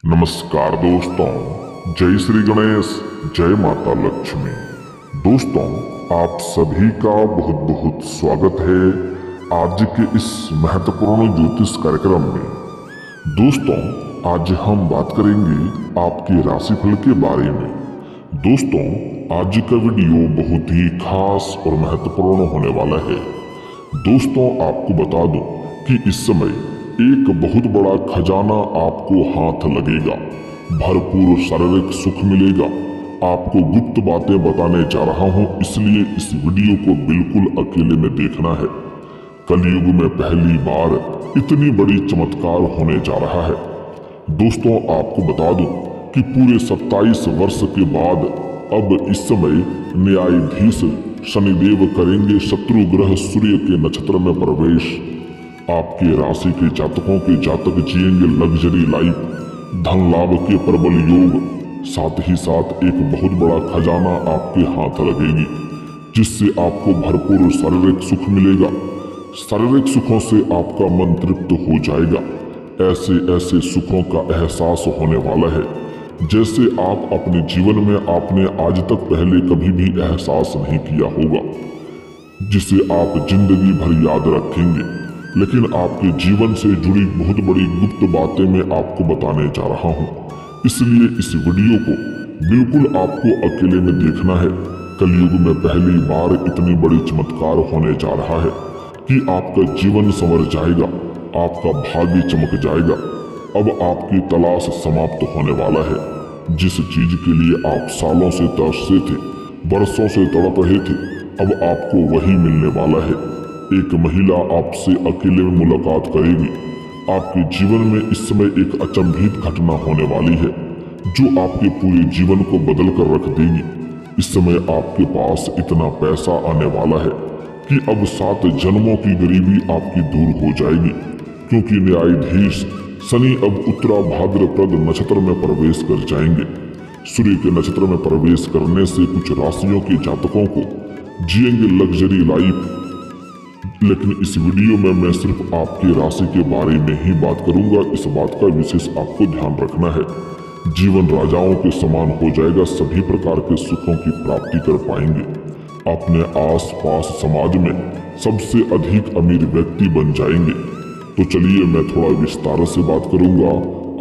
नमस्कार दोस्तों, जय श्री गणेश, जय माता लक्ष्मी। दोस्तों, आप सभी का बहुत बहुत स्वागत है आज के इस महत्वपूर्ण ज्योतिष कार्यक्रम में। दोस्तों, आज हम बात करेंगे आपके राशिफल के बारे में। दोस्तों, आज का वीडियो बहुत ही खास और महत्वपूर्ण होने वाला है। दोस्तों, आपको बता दूं कि इस समय एक बहुत बड़ा खजाना आपको हाथ लगेगा, भरपूर शारीरिक सुख मिलेगा। आपको गुप्त बातें बताने जा रहा हूं, इसलिए इस वीडियो को बिल्कुल अकेले में देखना है। कलयुग में पहली बार इतनी बड़ी चमत्कार होने जा रहा है। दोस्तों, आपको बता दूं कि पूरे 27 वर्ष के बाद अब इस समय न्यायाधीश शनिदेव करेंगे शत्रु ग्रह सूर्य के नक्षत्र में प्रवेश। आपके राशि के जातकों के जातक जिएंगे लग्जरी लाइफ, धन लाभ के प्रबल योग, साथ ही साथ एक बहुत बड़ा खजाना आपके हाथ लगेगी, जिससे आपको भरपूर शारीरिक सुख मिलेगा। शारीरिक सुखों से आपका मन तृप्त हो जाएगा। ऐसे ऐसे सुखों का एहसास होने वाला है जैसे आप अपने जीवन में आपने आज तक पहले कभी भी एहसास नहीं किया होगा, जिसे आप जिंदगी भर याद रखेंगे। लेकिन आपके जीवन से जुड़ी बहुत बड़ी गुप्त बातें मैं आपको बताने जा रहा हूं, इसलिए इस वीडियो को बिल्कुल आपको अकेले में देखना है। कलयुग में पहली बार इतनी बड़ी चमत्कार होने जा रहा है कि आपका जीवन संवर जाएगा, आपका भाग्य चमक जाएगा। अब आपकी तलाश समाप्त होने वाला है। जिस चीज के लिए आप सालों से तरसे थे, बरसों से तड़प रहे थे, अब आपको वही मिलने वाला है। एक महिला आपसे अकेले में मुलाकात करेगी। आपके जीवन में इस समय एक अचंभित घटना होने वाली है जो आपके पूरे जीवन को बदल कर रख देगी। इस समय आपके पास इतना पैसा आने वाला है कि अब 7 जन्मों की गरीबी आपकी दूर हो जाएगी, क्योंकि न्यायाधीश शनि अब उत्तरा भाद्रपद नक्षत्र में प्रवेश कर जाएंगे। सूर्य के नक्षत्र में प्रवेश करने से कुछ राशियों के जातकों को जिएंगे लग्जरी लाइफ। लेकिन इस वीडियो में मैं सिर्फ आपकी राशि के बारे में ही बात करूंगा। इस बात का विशेष आपको ध्यान रखना है। जीवन राजाओं के समान हो जाएगा, सभी प्रकार के सुखों की प्राप्ति कर पाएंगे। अपने आसपास समाज में सबसे अधिक अमीर व्यक्ति बन जाएंगे। तो चलिए मैं थोड़ा विस्तार से बात करूंगा।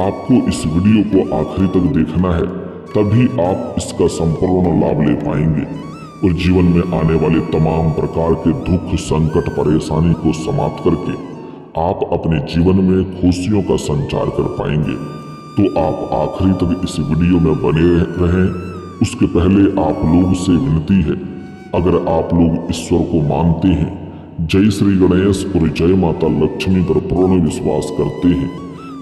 आपको इस वीडियो को आखिरी तक देखना है, तभी आप इसका संपूर्ण लाभ ले पाएंगे और जीवन में आने वाले तमाम प्रकार के दुख, संकट, परेशानी को समाप्त करके आप अपने जीवन में खुशियों का संचार कर पाएंगे। तो आप आखिरी तक इस वीडियो में बने रहें। उसके पहले आप लोग से विनती है, अगर आप लोग ईश्वर को मानते हैं, जय श्री गणेश और जय माता लक्ष्मी पर पूर्ण विश्वास करते हैं,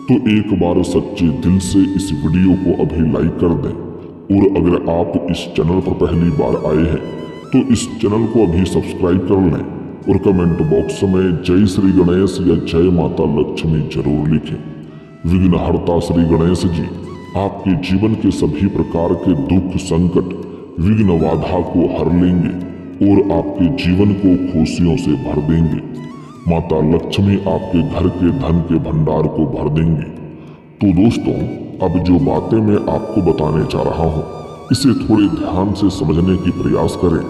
तो एक बार सच्चे दिल से इस वीडियो को अभी लाइक कर दें। और अगर आप इस चैनल पर पहली बार आए हैं तो इस चैनल को अभी सब्सक्राइब कर लें और कमेंट बॉक्स में जय श्री गणेश या जय माता लक्ष्मी जरूर लिखें। विघ्नहर्ता श्री गणेश जी आपके जीवन के सभी प्रकार के दुख, संकट, विघ्न, बाधा को हर लेंगे और आपके जीवन को खुशियों से भर देंगे। माता लक्ष्मी आपके घर के धन के भंडार को भर देंगी। तो दोस्तों, अब जो बातें मैं आपको बताने जा रहा हूँ, इसे थोड़े ध्यान से समझने की प्रयास करें,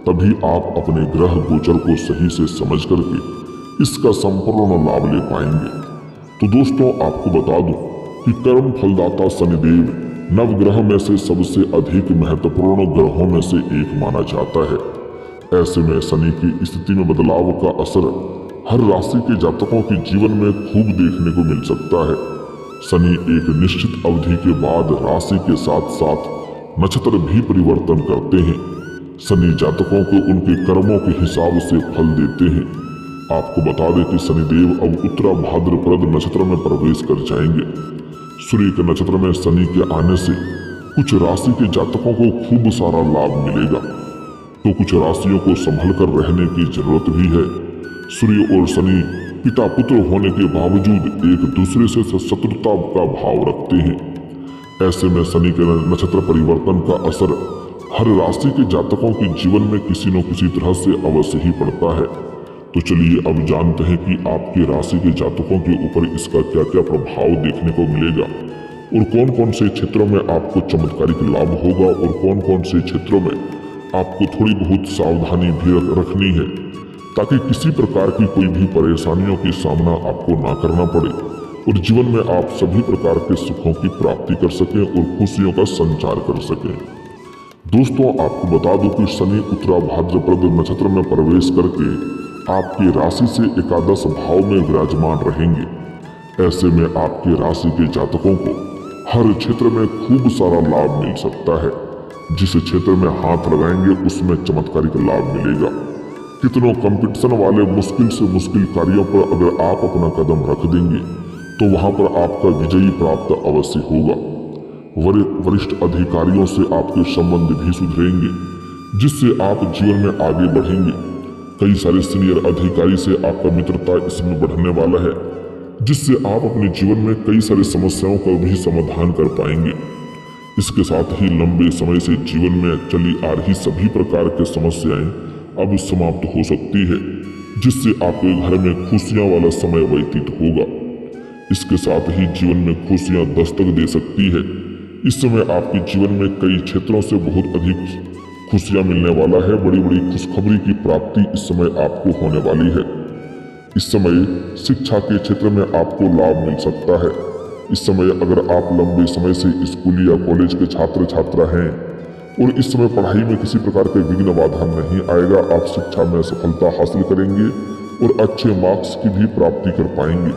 तभी आप अपने ग्रह गोचर को सही से समझ करके इसका संपूर्ण लाभ ले पाएंगे। तो दोस्तों, आपको बता दूं कि कर्म फलदाता शनिदेव नवग्रह में से सबसे अधिक महत्वपूर्ण ग्रहों में से एक माना जाता है। ऐसे में शनि की स्थिति में बदलाव का असर हर राशि के जातकों के जीवन में खूब देखने को मिल सकता है। शनि एक निश्चित अवधि के बाद राशि के साथ साथ नक्षत्र भी परिवर्तन करते हैं। शनि जातकों को उनके कर्मों के हिसाब से फल देते हैं। आपको बता दें कि शनिदेव अब उत्तरा भाद्रपद नक्षत्र में प्रवेश कर जाएंगे। सूर्य के नक्षत्र में शनि के आने से कुछ राशि के जातकों को खूब सारा लाभ मिलेगा, तो कुछ राशियों को संभल कर रहने की जरूरत भी है। सूर्य और शनि पिता पुत्र होने के बावजूद एक दूसरे से शत्रुता का भाव रखते हैं। ऐसे में शनि के नक्षत्र परिवर्तन का असर हर राशि के जातकों के जीवन में किसी न किसी तरह से अवश्य ही पड़ता है। तो चलिए अब जानते हैं कि आपकी राशि के जातकों के ऊपर इसका क्या क्या प्रभाव देखने को मिलेगा। और कौन कौन से क्षेत्रों में आपको चमत्कारिक लाभ होगा और कौन कौन से क्षेत्रों में आपको थोड़ी बहुत सावधानी भी रखनी है, ताकि किसी प्रकार की कोई भी परेशानियों की सामना आपको ना करना पड़े और जीवन में आप सभी प्रकार के सुखों की प्राप्ति कर सकें और खुशियों का संचार कर सकें। दोस्तों, आपको बता दूं कि शनि उत्तरा भाद्रपद नक्षत्र में प्रवेश करके आपकी राशि से एकादश भाव में विराजमान रहेंगे। ऐसे में आपकी राशि के जातकों को हर क्षेत्र में खूब सारा लाभ मिल सकता है। जिस क्षेत्र में हाथ लगाएंगे उसमें चमत्कारिक लाभ मिलेगा। कितनों कंपटीशन वाले मुश्किल से मुश्किल कार्यों पर अगर आप अपना कदम रख देंगे तो वहां पर आपका विजयी प्राप्त अवश्य होगा। वरिष्ठ अधिकारियों से आपके संबंध भी सुधरेंगे, जिससे आप जीवन में आगे बढ़ेंगे। कई सारे सीनियर अधिकारी से आपका मित्रता इसमें बढ़ने वाला है, जिससे आप अपने जीवन में कई सारी समस्याओं का भी समाधान कर पाएंगे। इसके साथ ही लंबे समय से जीवन में चली आ रही सभी प्रकार की समस्याएं अब समाप्त हो सकती है, जिससे आपके घर में खुशियां वाला समय व्यतीत होगा। इसके साथ ही जीवन में खुशियां दस्तक दे सकती है। इस समय आपके जीवन में कई क्षेत्रों से बहुत अधिक खुशियां मिलने वाला है। बड़ी बड़ी खुशखबरी की प्राप्ति इस समय आपको होने वाली है। इस समय शिक्षा के क्षेत्र में आपको लाभ मिल सकता है। इस समय अगर आप लंबे समय से स्कूल या कॉलेज के छात्र छात्रा हैं और इस समय पढ़ाई में किसी प्रकार के विघ्न बाधा नहीं आएगा, आप शिक्षा में सफलता हासिल करेंगे और अच्छे मार्क्स की भी प्राप्ति कर पाएंगे।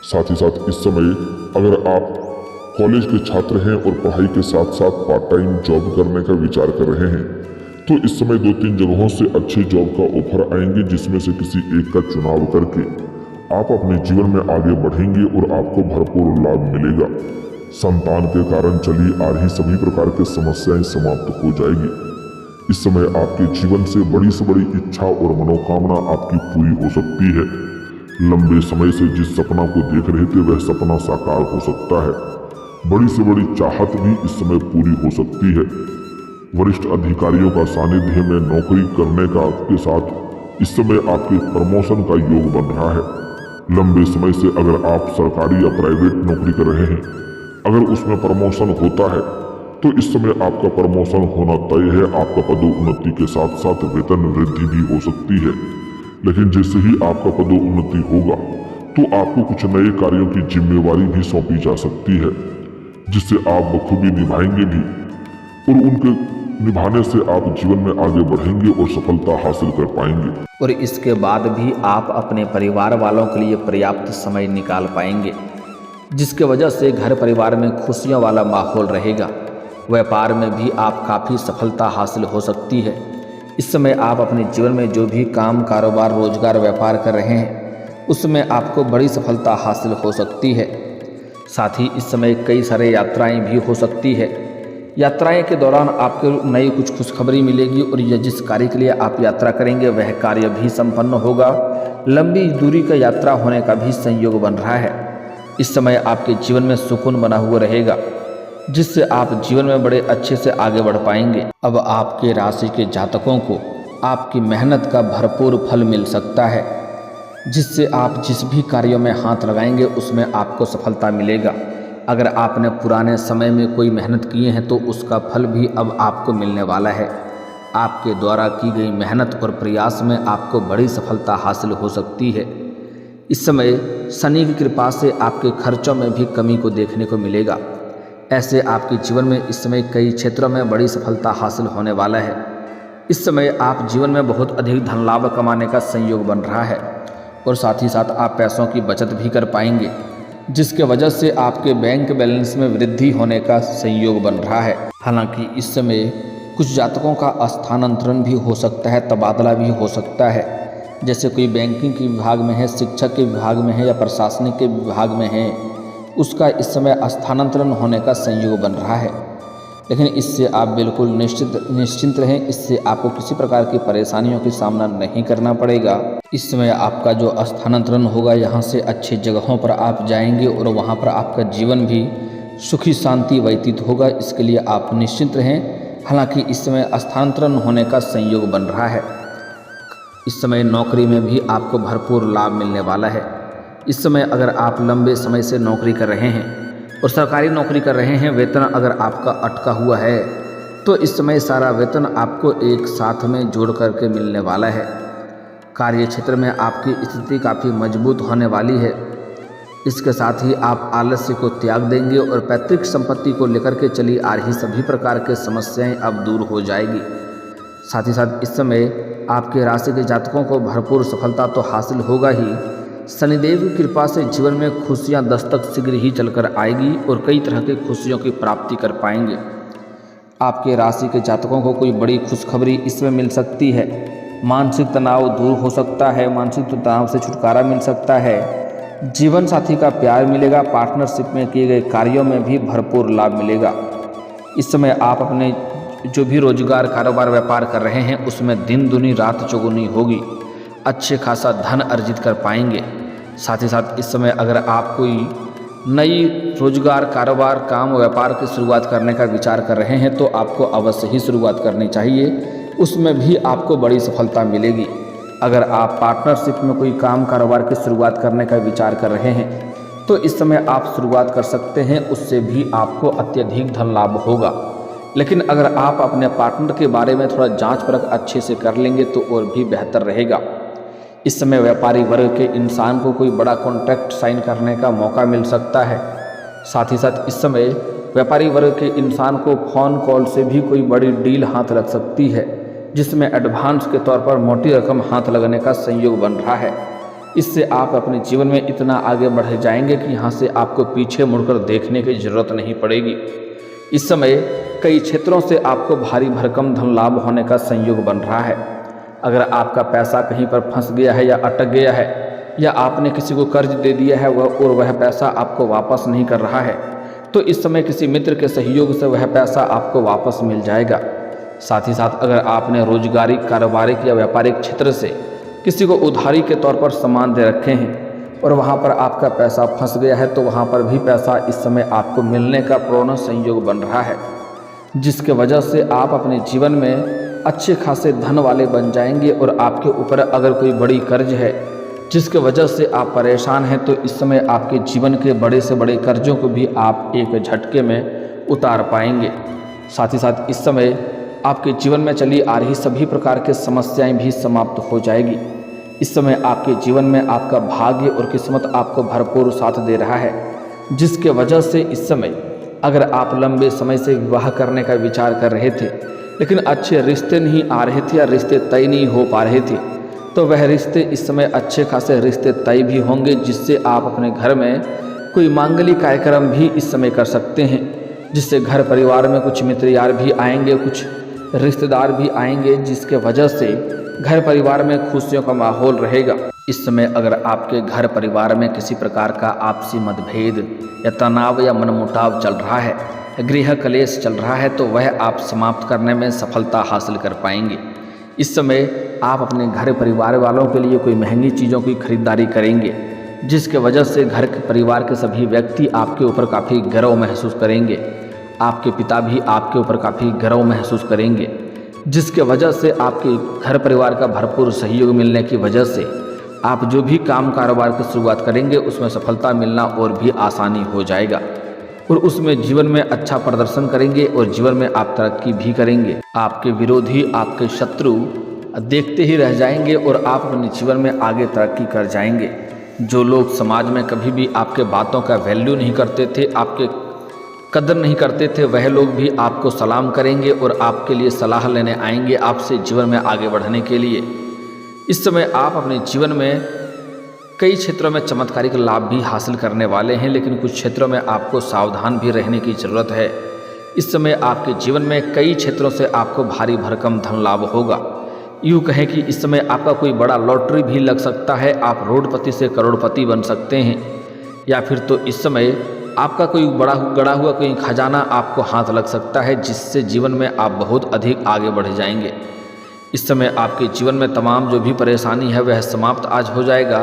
साथ ही साथ इस समय अगर आप कॉलेज के छात्र हैं और पढ़ाई के साथ साथ पार्ट टाइम जॉब करने का विचार कर रहे हैं, तो इस समय 2-3 जगहों से अच्छे जॉब का ऑफर आएंगे, जिसमें से किसी एक का चुनाव करके आप अपने जीवन में आगे बढ़ेंगे और आपको भरपूर लाभ मिलेगा। संतान के कारण चली आ रही सभी प्रकार की समस्याएं समाप्त हो जाएगी। इस समय आपके जीवन से बड़ी इच्छा और मनोकामना आपकी पूरी हो सकती है। लंबे समय से जिस सपना को देख रहे थे वह सपना साकार हो सकता है। बड़ी से बड़ी चाहत भी इस समय पूरी हो सकती है। वरिष्ठ अधिकारियों का सानिध्य में नौकरी करने का के साथ इस समय आपके प्रमोशन का योग बन रहा है। लंबे समय से अगर आप सरकारी या प्राइवेट नौकरी कर रहे हैं, अगर उसमें प्रमोशन होता है तो इस समय आपका प्रमोशन होना तय है। आपका पदोन्नति के साथ साथ वेतन वृद्धि भी हो सकती है। लेकिन जैसे ही आपका पदोन्नति होगा तो आपको कुछ नए कार्यों की जिम्मेवारी भी सौंपी जा सकती है, जिससे आप बखूबी निभाएंगे भी और उनके निभाने से आप जीवन में आगे बढ़ेंगे और सफलता हासिल कर पाएंगे। और इसके बाद भी आप अपने परिवार वालों के लिए पर्याप्त समय निकाल पाएंगे, जिसके वजह से घर परिवार में खुशियों वाला माहौल रहेगा। व्यापार में भी आप काफ़ी सफलता हासिल हो सकती है। इस समय आप अपने जीवन में जो भी काम, कारोबार, रोजगार, व्यापार कर रहे हैं उसमें आपको बड़ी सफलता हासिल हो सकती है। साथ ही इस समय कई सारे यात्राएं भी हो सकती है। यात्राएं के दौरान आपको नई कुछ खुशखबरी मिलेगी और यह जिस कार्य के लिए आप यात्रा करेंगे वह कार्य भी संपन्न होगा। लंबी दूरी का यात्रा होने का भी संयोग बन रहा है। इस समय आपके जीवन में सुकून बना हुआ रहेगा, जिससे आप जीवन में बड़े अच्छे से आगे बढ़ पाएंगे। अब आपके राशि के जातकों को आपकी मेहनत का भरपूर फल मिल सकता है, जिससे आप जिस भी कार्यों में हाथ लगाएंगे उसमें आपको सफलता मिलेगा। अगर आपने पुराने समय में कोई मेहनत किए हैं तो उसका फल भी अब आपको मिलने वाला है। आपके द्वारा की गई मेहनत और प्रयास में आपको बड़ी सफलता हासिल हो सकती है। इस समय शनि की कृपा से आपके खर्चों में भी कमी को देखने को मिलेगा। ऐसे आपके जीवन में इस समय कई क्षेत्रों में बड़ी सफलता हासिल होने वाला है। इस समय आप जीवन में बहुत अधिक धन लाभ कमाने का संयोग बन रहा है और साथ ही साथ आप पैसों की बचत भी कर पाएंगे, जिसके वजह से आपके बैंक बैलेंस में वृद्धि होने का संयोग बन रहा है। हालांकि इस समय कुछ जातकों का स्थानांतरण भी हो सकता है, तबादला भी हो सकता है। जैसे कोई बैंकिंग के विभाग में है, शिक्षक के विभाग में है या प्रशासनिक के विभाग में है, उसका इस समय स्थानांतरण होने का संयोग बन रहा है। लेकिन इससे आप बिल्कुल निश्चिंत रहें। इससे आपको किसी प्रकार की परेशानियों का सामना नहीं करना पड़ेगा। इस समय आपका जो स्थानांतरण होगा, यहाँ से अच्छी जगहों पर आप जाएंगे और वहाँ पर आपका जीवन भी सुखी शांति व्यतीत होगा। इसके लिए आप निश्चिंत रहें। हालांकि इस समय स्थानांतरण होने का संयोग बन रहा है। इस समय नौकरी में भी आपको भरपूर लाभ मिलने वाला है। इस समय अगर आप लंबे समय से नौकरी कर रहे हैं और सरकारी नौकरी कर रहे हैं, वेतन अगर आपका अटका हुआ है तो इस समय सारा वेतन आपको एक साथ में जोड़ करके मिलने वाला है। कार्य क्षेत्र में आपकी स्थिति काफ़ी मजबूत होने वाली है। इसके साथ ही आप आलस्य को त्याग देंगे और पैतृक संपत्ति को लेकर के चली आ रही सभी प्रकार के समस्याएं अब दूर हो जाएगी। साथ ही साथ इस समय आपके राशि के जातकों को भरपूर सफलता तो हासिल होगा ही, शनिदेव की कृपा से जीवन में खुशियां दस्तक शीघ्र ही चलकर आएगी और कई तरह की खुशियों की प्राप्ति कर पाएंगे। आपके राशि के जातकों को कोई बड़ी खुशखबरी इसमें मिल सकती है। मानसिक तनाव दूर हो सकता है, मानसिक तनाव से छुटकारा मिल सकता है। जीवन साथी का प्यार मिलेगा। पार्टनरशिप में किए गए कार्यों में भी भरपूर लाभ मिलेगा। इस समय आप अपने जो भी रोजगार, कारोबार, व्यापार कर रहे हैं उसमें दिन दुनी रात चौगुनी होगी। अच्छे खासा धन अर्जित कर पाएंगे। साथ ही साथ इस समय अगर आप कोई नई रोजगार, कारोबार, काम, व्यापार की शुरुआत करने का विचार कर रहे हैं तो आपको अवश्य ही शुरुआत करनी चाहिए। उसमें भी आपको बड़ी सफलता मिलेगी। अगर आप पार्टनरशिप में कोई काम, कारोबार की शुरुआत करने का विचार कर रहे हैं तो इस समय आप शुरुआत कर सकते हैं, उससे भी आपको अत्यधिक धन लाभ होगा। लेकिन अगर आप अपने पार्टनर के बारे में थोड़ा जांच परख अच्छे से कर लेंगे तो और भी बेहतर रहेगा। इस समय व्यापारी वर्ग के इंसान को कोई बड़ा कॉन्ट्रैक्ट साइन करने का मौका मिल सकता है। साथ ही साथ इस समय व्यापारी वर्ग के इंसान को फ़ोन कॉल से भी कोई बड़ी डील हाथ लग सकती है, जिसमें एडवांस के तौर पर मोटी रकम हाथ लगने का संयोग बन रहा है। इससे आप अपने जीवन में इतना आगे बढ़ जाएंगे कि यहाँ से आपको पीछे मुड़कर देखने की जरूरत नहीं पड़ेगी। इस समय कई क्षेत्रों से आपको भारी भरकम धन लाभ होने का संयोग बन रहा है। अगर आपका पैसा कहीं पर फंस गया है या अटक गया है या आपने किसी को कर्ज दे दिया है और वह पैसा आपको वापस नहीं कर रहा है तो इस समय किसी मित्र के सहयोग से वह पैसा आपको वापस मिल जाएगा। साथ ही साथ अगर आपने रोजगारी, कारोबारिक या व्यापारिक क्षेत्र से किसी को उधारी के तौर पर सामान दे रखे हैं और वहां पर आपका पैसा फंस गया है तो वहां पर भी पैसा इस समय आपको मिलने का पूर्ण संयोग बन रहा है, जिसके वजह से आप अपने जीवन में अच्छे खासे धन वाले बन जाएंगे। और आपके ऊपर अगर कोई बड़ी कर्ज है जिसके वजह से आप परेशान हैं तो इस समय आपके जीवन के बड़े से बड़े कर्जों को भी आप एक झटके में उतार पाएंगे। साथ ही साथ इस समय आपके जीवन में चली आ रही सभी प्रकार के समस्याएं भी समाप्त हो जाएगी। इस समय आपके जीवन में आपका भाग्य और किस्मत आपको भरपूर साथ दे रहा है, जिसके वजह से इस समय अगर आप लंबे समय से विवाह करने का विचार कर रहे थे लेकिन अच्छे रिश्ते नहीं आ रहे थे या रिश्ते तय नहीं हो पा रहे थे तो वह रिश्ते इस समय अच्छे खासे रिश्ते तय भी होंगे, जिससे आप अपने घर में कोई मांगलिक कार्यक्रम भी इस समय कर सकते हैं, जिससे घर परिवार में कुछ मित्र यार भी आएंगे, कुछ रिश्तेदार भी आएंगे, जिसके वजह से घर परिवार में खुशियों का माहौल रहेगा। इस समय अगर आपके घर परिवार में किसी प्रकार का आपसी मतभेद या तनाव या मनमुटाव चल रहा है, गृह कलेश चल रहा है तो वह आप समाप्त करने में सफलता हासिल कर पाएंगे। इस समय आप अपने घर परिवार वालों के लिए कोई महंगी चीज़ों की खरीदारी करेंगे, जिसके वजह से घर के परिवार के सभी व्यक्ति आपके ऊपर काफ़ी गर्व महसूस करेंगे। आपके पिता भी आपके ऊपर काफ़ी गर्व महसूस करेंगे, जिसके वजह से आपके घर परिवार का भरपूर सहयोग मिलने की वजह से आप जो भी काम, कारोबार की शुरुआत करेंगे उसमें सफलता मिलना और भी आसानी हो जाएगा और उसमें जीवन में अच्छा प्रदर्शन करेंगे और जीवन में आप तरक्की भी करेंगे। आपके विरोधी, आपके शत्रु देखते ही रह जाएंगे और आप अपने जीवन में आगे तरक्की कर जाएंगे। जो लोग समाज में कभी भी आपके बातों का वैल्यू नहीं करते थे, आपके कदर नहीं करते थे, वह लोग भी आपको सलाम करेंगे और आपके लिए सलाह लेने आएंगे आपसे जीवन में आगे बढ़ने के लिए। इस समय आप अपने जीवन में कई क्षेत्रों में चमत्कारिक लाभ भी हासिल करने वाले हैं, लेकिन कुछ क्षेत्रों में आपको सावधान भी रहने की ज़रूरत है। इस समय आपके जीवन में कई क्षेत्रों से आपको भारी भरकम धन लाभ होगा। यूँ कहें कि इस समय आपका कोई बड़ा लॉटरी भी लग सकता है, आप रोडपति से करोड़पति बन सकते हैं, या फिर तो इस समय आपका कोई बड़ा गड़ा हुआ कोई खजाना आपको हाथ लग सकता है, जिससे जीवन में आप बहुत अधिक आगे बढ़ जाएंगे। इस समय आपके जीवन में तमाम जो भी परेशानी है वह समाप्त आज हो जाएगा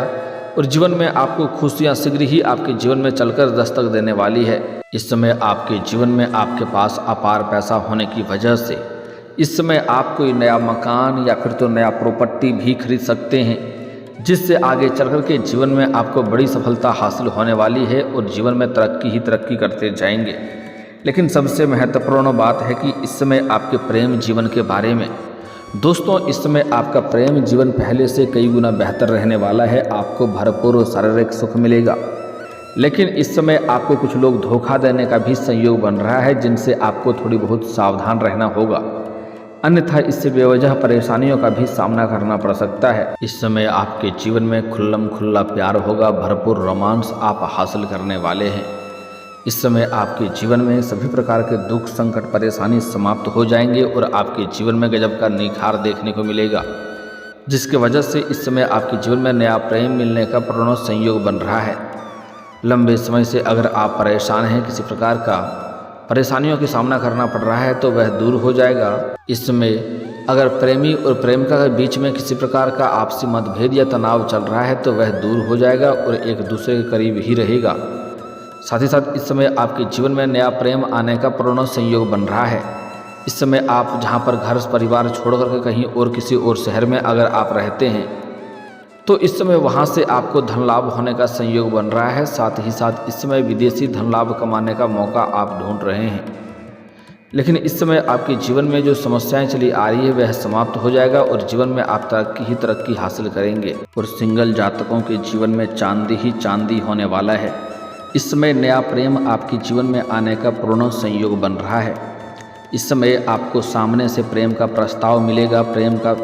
और जीवन में आपको खुशियाँ शीघ्र ही आपके जीवन में चलकर दस्तक देने वाली है। इस समय आपके जीवन में आपके पास अपार पैसा होने की वजह से इस समय आप कोई नया मकान या फिर तो नया प्रॉपर्टी भी खरीद सकते हैं, जिससे आगे चल कर के जीवन में आपको बड़ी सफलता हासिल होने वाली है और जीवन में तरक्की ही तरक्की करते जाएंगे। लेकिन सबसे महत्वपूर्ण बात है कि इस समय आपके प्रेम जीवन के बारे में। दोस्तों, इस समय आपका प्रेम जीवन पहले से कई गुना बेहतर रहने वाला है। आपको भरपूर शारीरिक सुख मिलेगा, लेकिन इस समय आपको कुछ लोग धोखा देने का भी संयोग बन रहा है, जिनसे आपको थोड़ी बहुत सावधान रहना होगा, अन्यथा इससे बेवजह परेशानियों का भी सामना करना पड़ सकता है। इस समय आपके जीवन में खुल्लम खुल्ला प्यार होगा, भरपूर रोमांस आप हासिल करने वाले हैं। इस समय आपके जीवन में सभी प्रकार के दुख, संकट, परेशानी समाप्त हो जाएंगे और आपके जीवन में गजब का निखार देखने को मिलेगा, जिसकी वजह से इस समय आपके जीवन में नया प्रेम मिलने का पूर्ण संयोग बन रहा है। लंबे समय से अगर आप परेशान हैं, किसी प्रकार का परेशानियों का सामना करना पड़ रहा है, तो वह दूर हो जाएगा। इस समय अगर प्रेमी और प्रेमिका के बीच में किसी प्रकार का आपसी मतभेद या तनाव चल रहा है, तो वह दूर हो जाएगा और एक दूसरे के करीब ही रहेगा। साथ ही साथ इस समय आपके जीवन में नया प्रेम आने का पूर्ण संयोग बन रहा है। इस समय आप जहां पर घर परिवार छोड़ करके कहीं और किसी और शहर में अगर आप रहते हैं, तो इस समय वहां से आपको धन लाभ होने का संयोग बन रहा है। साथ ही साथ इस समय विदेशी धन लाभ कमाने का मौका आप ढूंढ रहे हैं। लेकिन इस समय आपके जीवन में जो समस्याएं चली आ रही है, वह समाप्त हो जाएगा और जीवन में आप तरक्की ही तरक्की हासिल करेंगे। और सिंगल जातकों के जीवन में चांदी ही चांदी होने वाला है। इस समय नया प्रेम आपके जीवन में आने का पूर्ण संयोग बन रहा है। इस समय आपको सामने से प्रेम का प्रस्ताव मिलेगा, प्रेम का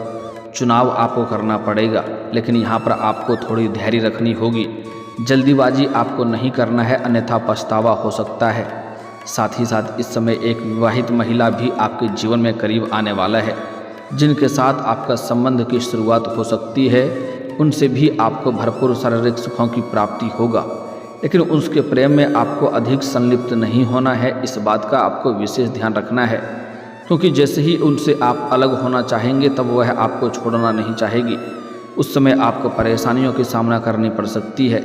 चुनाव आपको करना पड़ेगा, लेकिन यहाँ पर आपको थोड़ी धैर्य रखनी होगी। जल्दीबाजी आपको नहीं करना है, अन्यथा पछतावा हो सकता है। साथ ही साथ इस समय एक विवाहित महिला भी आपके जीवन में करीब आने वाला है, जिनके साथ आपका संबंध की शुरुआत हो सकती है। उनसे भी आपको भरपूर शारीरिक सुखों की प्राप्ति होगा, लेकिन उसके प्रेम में आपको अधिक संलिप्त नहीं होना है। इस बात का आपको विशेष ध्यान रखना है, क्योंकि जैसे ही उनसे आप अलग होना चाहेंगे, तब वह आपको छोड़ना नहीं चाहेगी। उस समय आपको परेशानियों की सामना करनी पड़ सकती है।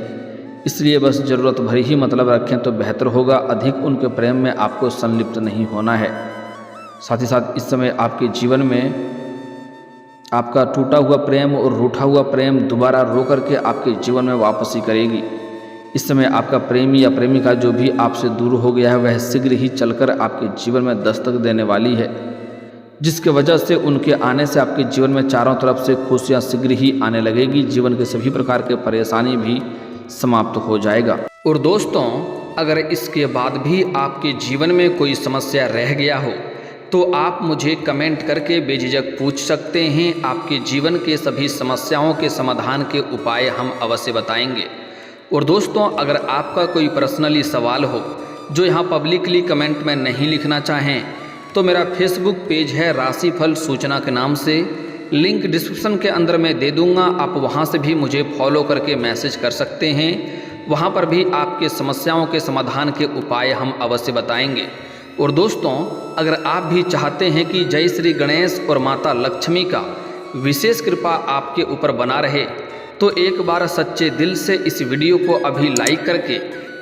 इसलिए बस ज़रूरत भर ही मतलब रखें तो बेहतर होगा। अधिक उनके प्रेम में आपको संलिप्त नहीं होना है। साथ ही साथ इस समय आपके जीवन में आपका टूटा हुआ प्रेम और रूठा हुआ प्रेम दोबारा रो करके आपके जीवन में वापसी करेगी। इस समय आपका प्रेमी या प्रेमिका जो भी आपसे दूर हो गया है, वह शीघ्र ही चलकर आपके जीवन में दस्तक देने वाली है, जिसके वजह से उनके आने से आपके जीवन में चारों तरफ से खुशियां शीघ्र ही आने लगेगी। जीवन के सभी प्रकार के परेशानी भी समाप्त हो जाएगा। और दोस्तों, अगर इसके बाद भी आपके जीवन में कोई समस्या रह गया हो, तो आप मुझे कमेंट करके बेझिझक पूछ सकते हैं। आपके जीवन के सभी समस्याओं के समाधान के उपाय हम अवश्य बताएंगे। और दोस्तों, अगर आपका कोई पर्सनली सवाल हो जो यहाँ पब्लिकली कमेंट में नहीं लिखना चाहें, तो मेरा फेसबुक पेज है राशिफल सूचना के नाम से, लिंक डिस्क्रिप्शन के अंदर मैं दे दूँगा। आप वहाँ से भी मुझे फॉलो करके मैसेज कर सकते हैं। वहाँ पर भी आपके समस्याओं के समाधान के उपाय हम अवश्य बताएंगे। और दोस्तों, अगर आप भी चाहते हैं कि जय श्री गणेश और माता लक्ष्मी का विशेष कृपा आपके ऊपर बना रहे, तो एक बार सच्चे दिल से इस वीडियो को अभी लाइक करके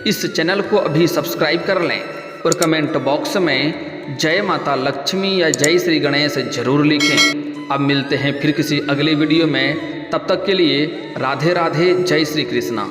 इस चैनल को अभी सब्सक्राइब कर लें और कमेंट बॉक्स में जय माता लक्ष्मी या जय श्री गणेश जरूर लिखें। अब मिलते हैं फिर किसी अगले वीडियो में, तब तक के लिए राधे राधे, जय श्री कृष्णा।